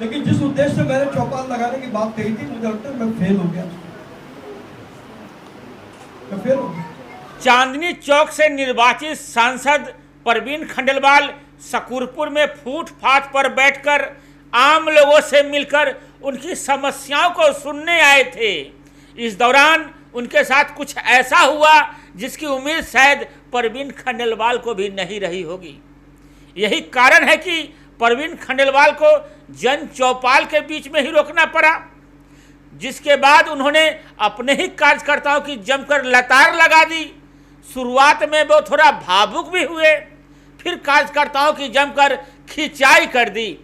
लेकिन जिस उद्देश्य से मैंने चौपाल लगाने की बात कही थी, मुझे लगता है मैं फेल हो गया। चांदनी चौक से निर्वाचित सांसद परवीन खंडेलवाल शकूरपुर में फुटपाथ पर बैठकर आम लोगों से मिलकर उनकी समस्याओं को सुनने आए थे। इस दौरान उनके साथ कुछ ऐसा हुआ जिसकी उम्मीद शायद परवीन खंडेलवाल को भी नहीं रही होगी। यही कारण है कि परवीन खंडेलवाल को जन चौपाल के बीच में ही रोकना पड़ा, जिसके बाद उन्होंने अपने ही कार्यकर्ताओं की जमकर लतार लगा दी। शुरुआत में वो थोड़ा भावुक भी हुए, फिर कार्यकर्ताओं की जमकर खिंचाई कर दी।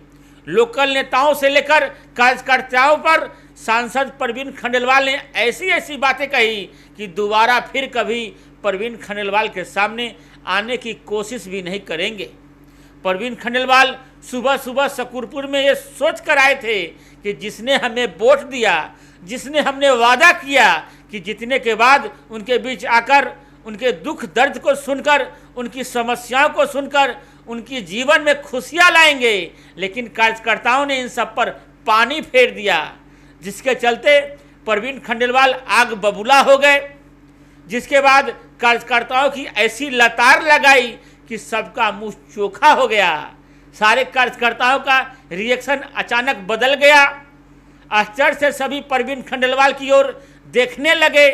लोकल नेताओं से लेकर कार्यकर्ताओं पर सांसद परवीन खंडेलवाल ने ऐसी ऐसी बातें कही कि दोबारा फिर कभी परवीन खंडेलवाल के सामने आने की कोशिश भी नहीं करेंगे। परवीन खंडेलवाल सुबह सुबह शकूरपुर में ये सोच कर आए थे कि जिसने हमें वोट दिया, जिसने हमने वादा किया कि जीतने के बाद उनके बीच आकर उनके दुख दर्द को सुनकर, उनकी समस्याओं को सुनकर उनकी जीवन में खुशियां लाएंगे, लेकिन कार्यकर्ताओं ने इन सब पर पानी फेर दिया, जिसके चलते परवीन खंडेलवाल आग बबूला हो गए। जिसके बाद कार्यकर्ताओं की ऐसी लतार लगाई कि सबका मुंह चोखा हो गया। सारे कार्यकर्ताओं का रिएक्शन अचानक बदल गया। आश्चर्य से सभी परवीन खंडेलवाल की ओर देखने लगे।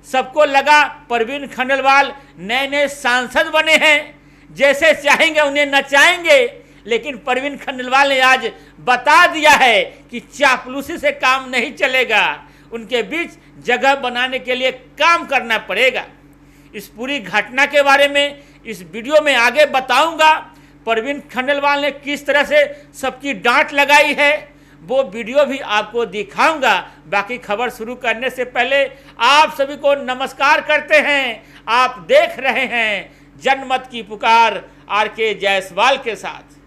सबको लगा परवीन खंडेलवाल नए नए सांसद बने हैं, जैसे चाहेंगे उन्हें नचाएंगे। लेकिन परवीन खंडेलवाल ने आज बता दिया है कि चापलूसी से काम नहीं चलेगा, उनके बीच जगह बनाने के लिए काम करना पड़ेगा। इस पूरी घटना के बारे में इस वीडियो में आगे बताऊंगा। परवीन खंडेलवाल ने किस तरह से सबकी डांट लगाई है वो वीडियो भी आपको दिखाऊंगा। बाकी खबर शुरू करने से पहले आप सभी को नमस्कार करते हैं। आप देख रहे हैं जनमत की पुकार आर.के. जायसवाल के साथ।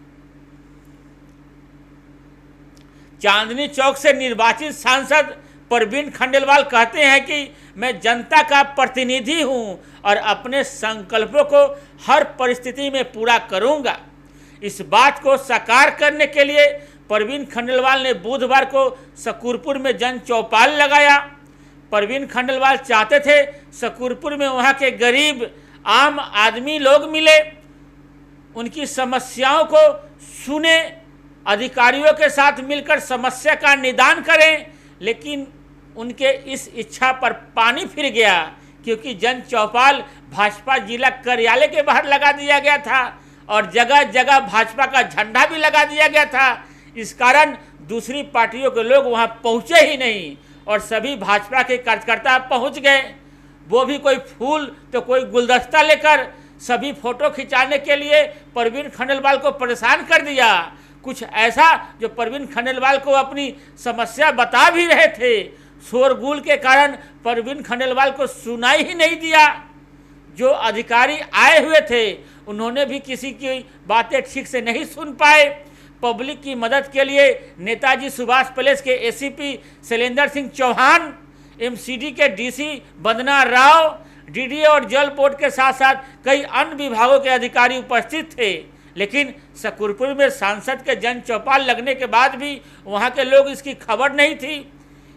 चांदनी चौक से निर्वाचित सांसद परवीन खंडेलवाल कहते हैं कि मैं जनता का प्रतिनिधि हूं और अपने संकल्पों को हर परिस्थिति में पूरा करूंगा। इस बात को साकार करने के लिए परवीन खंडेलवाल ने बुधवार को शकूरपुर में जन चौपाल लगाया। परवीन खंडेलवाल चाहते थे शकूरपुर में वहां के गरीब आम आदमी लोग मिले, उनकी समस्याओं को सुने, अधिकारियों के साथ मिलकर समस्या का निदान करें। लेकिन उनके इस इच्छा पर पानी फिर गया, क्योंकि जन चौपाल भाजपा जिला कार्यालय के बाहर लगा दिया गया था और जगह जगह भाजपा का झंडा भी लगा दिया गया था। इस कारण दूसरी पार्टियों के लोग वहां पहुंचे ही नहीं और सभी भाजपा के कार्यकर्ता पहुंच गए। वो भी कोई फूल तो कोई गुलदस्ता लेकर सभी फोटो खिंचाने के लिए परवीन खंडेलवाल को परेशान कर दिया। कुछ ऐसा जो परवीन खंडेलवाल को अपनी समस्या बता भी रहे थे, शोरगुल के कारण परवीन खंडेलवाल को सुनाई ही नहीं दिया। जो अधिकारी आए हुए थे उन्होंने भी किसी की बातें ठीक से नहीं सुन पाए। पब्लिक की मदद के लिए नेताजी सुभाष पैलेस के एसीपी शैलेंद्र सिंह चौहान, एमसीडी के डीसी वंदना राव, डीडीए और जल बोर्ड के साथ साथ कई अन्य विभागों के अधिकारी उपस्थित थे। लेकिन शकूरपुर में सांसद के जन चौपाल लगने के बाद भी वहां के लोग इसकी खबर नहीं थी।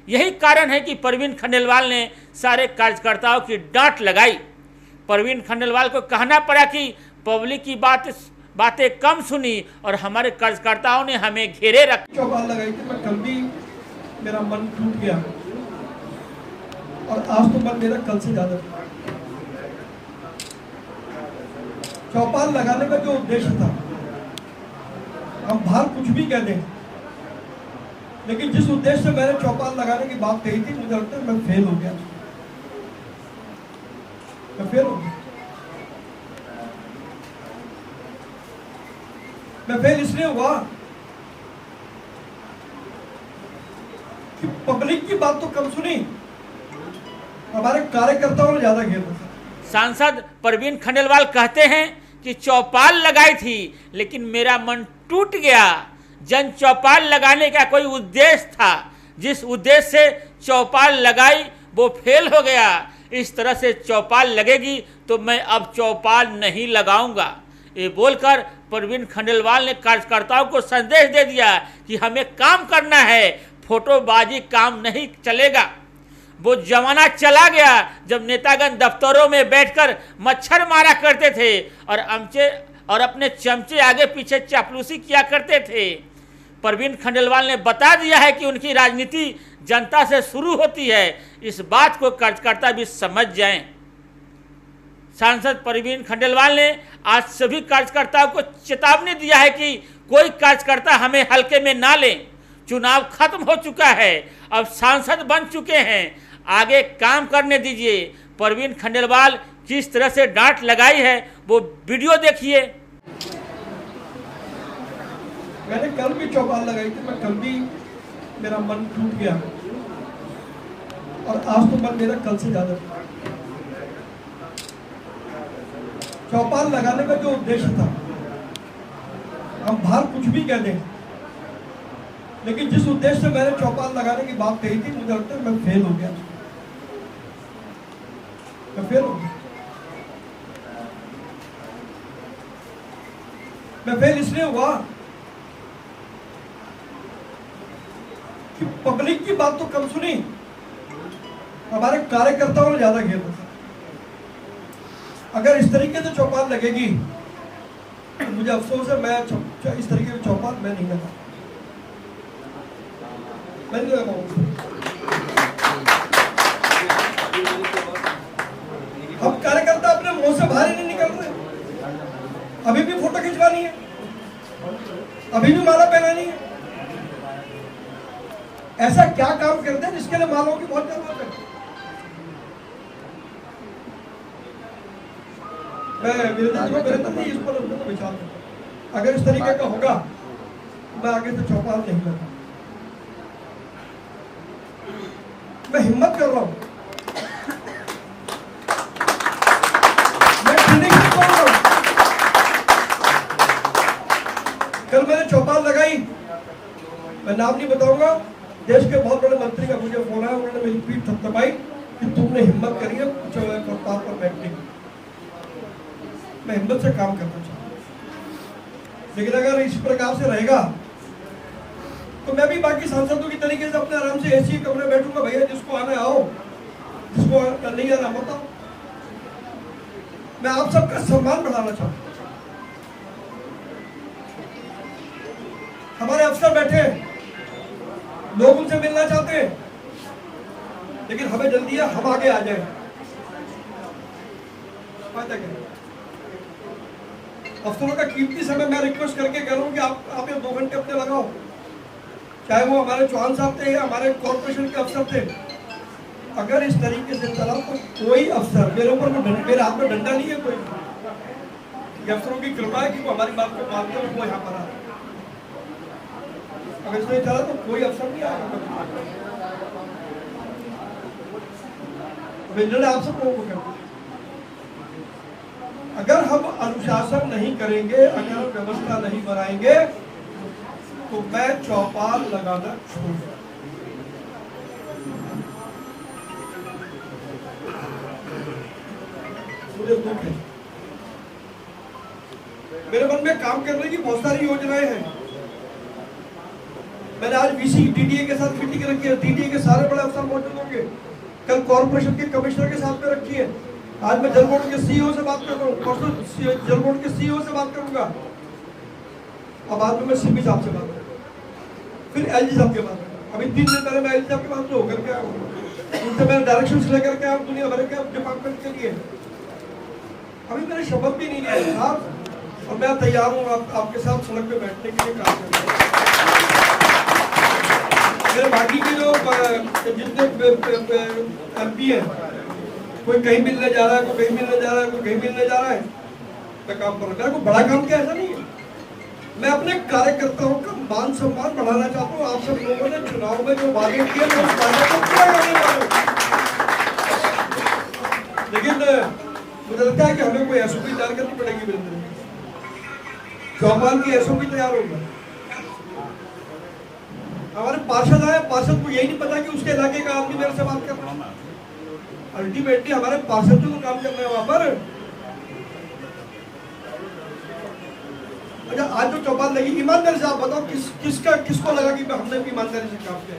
यही कारण है कि परवीन खंडेलवाल ने सारे कार्यकर्ताओं की डांट लगाई। परवीन खंडेलवाल को कहना पड़ा कि पब्लिक की बातें कम सुनी और हमारे कार्यकर्ताओं ने हमें घेरे रखा। चौपाल लगाई थी, मैं कल भी मेरा मन टूट गया और आज तो मन मेरा कल से ज्यादा। चौपाल लगाने का जो उद्देश्य था, हम बाहर कुछ भी कह दें, लेकिन जिस उद्देश्य से मैंने चौपाल लगाने की बात कही थी, मुझे लगता है मैं फेल हो गया। मैं फेल इसलिए हुआ कि पब्लिक की बात तो कम सुनी, हमारे कार्यकर्ताओं ने ज्यादा घेरा। सांसद परवीन खंडेलवाल कहते हैं कि चौपाल लगाई थी लेकिन मेरा मन टूट गया। जन चौपाल लगाने का कोई उद्देश्य था, जिस उद्देश्य से चौपाल लगाई वो फेल हो गया। इस तरह से चौपाल लगेगी तो मैं अब चौपाल नहीं लगाऊंगा। ये बोलकर परवीन खंडेलवाल ने कार्यकर्ताओं को संदेश दे दिया कि हमें काम करना है, फोटोबाजी काम नहीं चलेगा। वो जमाना चला गया जब नेतागण दफ्तरों में बैठकर मच्छर मारा करते थे और अपने चमचे आगे पीछे चापलूसी किया करते थे। परवीन खंडेलवाल ने बता दिया है कि उनकी राजनीति जनता से शुरू होती है। इस बात को कार्यकर्ता भी समझ जाएं। सांसद परवीन खंडेलवाल ने आज सभी कार्यकर्ताओं को चेतावनी दिया है कि कोई कार्यकर्ता हमें हल्के में ना लें। चुनाव खत्म हो चुका है, अब सांसद बन चुके हैं, आगे काम करने दीजिए। परवीन खंडेलवाल किस तरह से डांट लगाई है वो वीडियो देखिए। मैंने कल भी चौपाल लगाई थी, मैं कल भी मेरा मन टूट गया और आज तो मन मेरा कल से ज्यादा। चौपाल लगाने का जो उद्देश्य था, हम बाहर कुछ भी कह दें, लेकिन जिस उद्देश्य से मैंने चौपाल लगाने की बात कही थी, मुझे लगता है मैं फेल हो गया। मैं फेल इसलिए हुआ कि पब्लिक की बात तो कम सुनी, हमारे कार्यकर्ताओं ने ज्यादा घेरा। अगर इस तरीके से चौपाल लगेगी तो मुझे अफसोस है, मैं इस तरीके की चौपाल मैं नहीं लगा, मैं नहीं लगाऊंगा। हम कार्यकर्ता अपने मुंह से बाहर ही नहीं निकल रहे। अभी भी फोटो खिंचवानी है, अभी भी माला पहनानी है। ऐसा क्या काम करते हैं जिसके लिए मालाओं की बहुत जरूरत है? मेरे तो इस पर विचार करता, अगर इस तरीके का होगा मैं आगे से चौपाल नहीं लगा। मैं हिम्मत कर रहा हूं, मैं फिनिश कर रहा हूं। कल मैंने चौपाल लगाई, मैं नाम नहीं बताऊंगा, देश के बहुत बड़े मंत्री का मुझे फोन आया, उन्होंने मेरी पीठ थपथपाई कि तुमने हिम्मत करी है चौपाल पर बैठने की। मैं हिम्मत से काम करना चाहता हूं, लेकिन अगर इस प्रकार से रहेगा तो मैं भी बाकी सांसदों की तरीके से अपने आराम से एसी कमरे में बैठूंगा। भैया जिसको आना आओ, जिसको नहीं आना मत आओ। मैं आप सबका सम्मान बढ़ाना चाहता हूं। हमारे अफसर बैठे, लोग उनसे मिलना चाहते हैं, लेकिन हमें जल्दी है, हम आगे आ जाए। अफसरों का कीमती समय मैं रिक्वेस्ट करके कह रहा हूं कि आप ये 2 घंटे अपने लगाओ, चाहे वो हमारे चौहान साहब थे या हमारे कॉर्पोरेशन के अफसर थे। अगर इस तरीके से चला तो कोई अफसर, मेरे हाथ में डंडा नहीं है कोई, अफसरों की कृपा है कि वो हमारी बात को मानते हैं, वो यहाँ पर आ। अगर इसमें चला तो कोई अफसर नहीं आएगा। आप सब लोगों को अगर हम अनुशासन नहीं करेंगे, अगर व्यवस्था नहीं बनाएंगे तो मैं चौपाल लगाना छोड़ दूंगा। मुझे दुख है, मेरे मन में काम करने की बहुत सारी योजनाएं हैं। मैंने आज वीसी डीडीए के साथ मीटिंग रखी है, डीडीए के सारे बड़े अफसर मौजूद होंगे। कल कॉर्पोरेशन के कमिश्नर के साथ में रखी है। आज मैं जल बोर्ड के सीईओ से बात कर रहा हूँ, परसों जल बोर्ड के सीईओ से बात करूंगा, अब बाद में मैं सीपी साहब से बात करूंगा, फिर एलजी साहब के बात करूंगा। अभी 3 दिन पहले मैं एलजी साहब के पास होकर के आया हूँ, उनसे मैंने डायरेक्शंस लेकर के आया दुनिया भर के डिपार्टमेंट के लिए। अभी मैंने शपथ भी नहीं लिया साहब, और मैं तैयार हूँ आपके साथ सड़क पे बैठने के लिए काम करने। मेरे बाकी के जो जितने एमपी हैं, कोई कहीं मिलने जा रहा है, कोई कहीं मिलने जा रहा है, कोई कहीं मिलने जा रहा है, मैं काम कर रहा हूँ। बड़ा काम क्या ऐसा नहीं है। मैं अपने कार्यकर्ताओं का मान सम्मान बढ़ाना चाहता हूँ। आप सब लोगों ने चुनाव में जो वादे किए मैं उस वादे को पूरा करने वाला हूँ। लेकिन मुझे लगता है कि हमें कोई एसओपी तैयार करनी पड़ेगी। बिल्कुल चौपाल की एसओपी तैयार होगी। हमारे पार्षद आए, पार्षद को यही नहीं पता कि उसके इलाके का आदमी मेरे से बात कर रहा है। अल्टीमेटली हमारे पार्षद को काम करना है वहां पर। अच्छा, आज जो चौपाल लगी, ईमानदारी से आप बताओ किसको लगा कि हमने भी ईमानदारी से काम किया?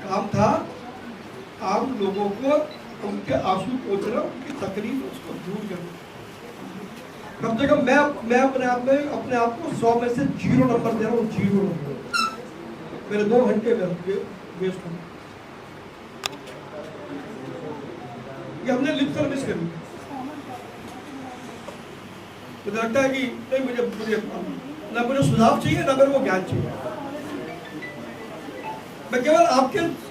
काम था आम लोगों को उनके आंसू पोंछना, उनकी तकलीफ उसको दूर करना। कम से कम मैं अपने आप को 100 में से 0 नंबर दे रहा हूँ, 0 नंबर। मेरे 2 घंटे वेस्ट हुए। ये हमने लिप सर्विस करी। मुझे लगता है कि नहीं, मुझे ना मुझे सुझाव चाहिए, ना मेरे को ज्ञान चाहिए। मैं केवल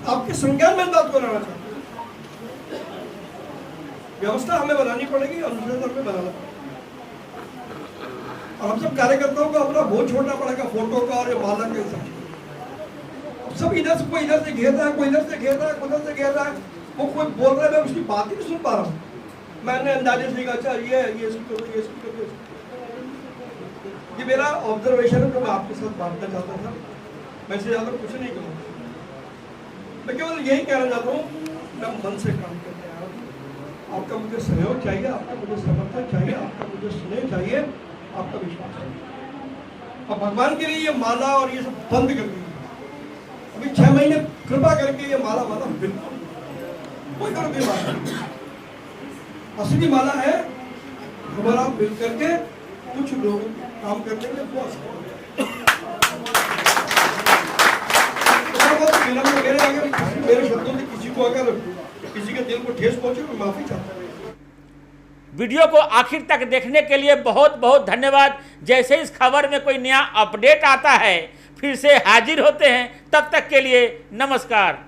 आपके संज्ञान में बात को लाना चाहता हूँ। व्यवस्था हमें बनानी पड़ेगी, अनुशासन में बनाना पड़ेगा। और हम सब कार्यकर्ताओं को अपना बोझ छोड़ना पड़ेगा, फोटो का और माला के सब। सब इधर से, कोई इधर से घेर रहा है, कोई इधर से घेर रहा है, कोई उधर से घेर रहा है। वो कोई बोल रहा है, मैं उसकी बात ही नहीं सुन पा रहा हूँ। मैंने अंदाजे से कहा, अच्छा ये इसकी करो, ये इसकी करो। ये मेरा ऑब्जर्वेशन है जो मैं आपके साथ बांटना चाहता था। मैं इससे ज़्यादा कुछ नहीं करूँगा। मैं केवल यही कहना चाहता हूँ, मैं मन से काम करने आया हूँ। आपका मुझे सहयोग चाहिए, आपका मुझे समर्थन चाहिए, आपका मुझे स्नेह चाहिए, आपका विश्वास चाहिए। अब भगवान के लिए ये माला और ये सब बंद कर दीजिए। अभी 6 महीने कृपा करके ये माला बिल्कुल कोई कर भी माला असली माला है। हमारा मिल करके कुछ लोग काम करने के मेरे शब्दों से किसी को अगर किसी के दिल को ठेस पहुंचे, मैं माफी चाहता हूँ। वीडियो को आखिर तक देखने के लिए बहुत बहुत धन्यवाद। जैसे इस खबर में कोई नया अपडेट आता है फिर से हाजिर होते हैं। तब तक के लिए नमस्कार।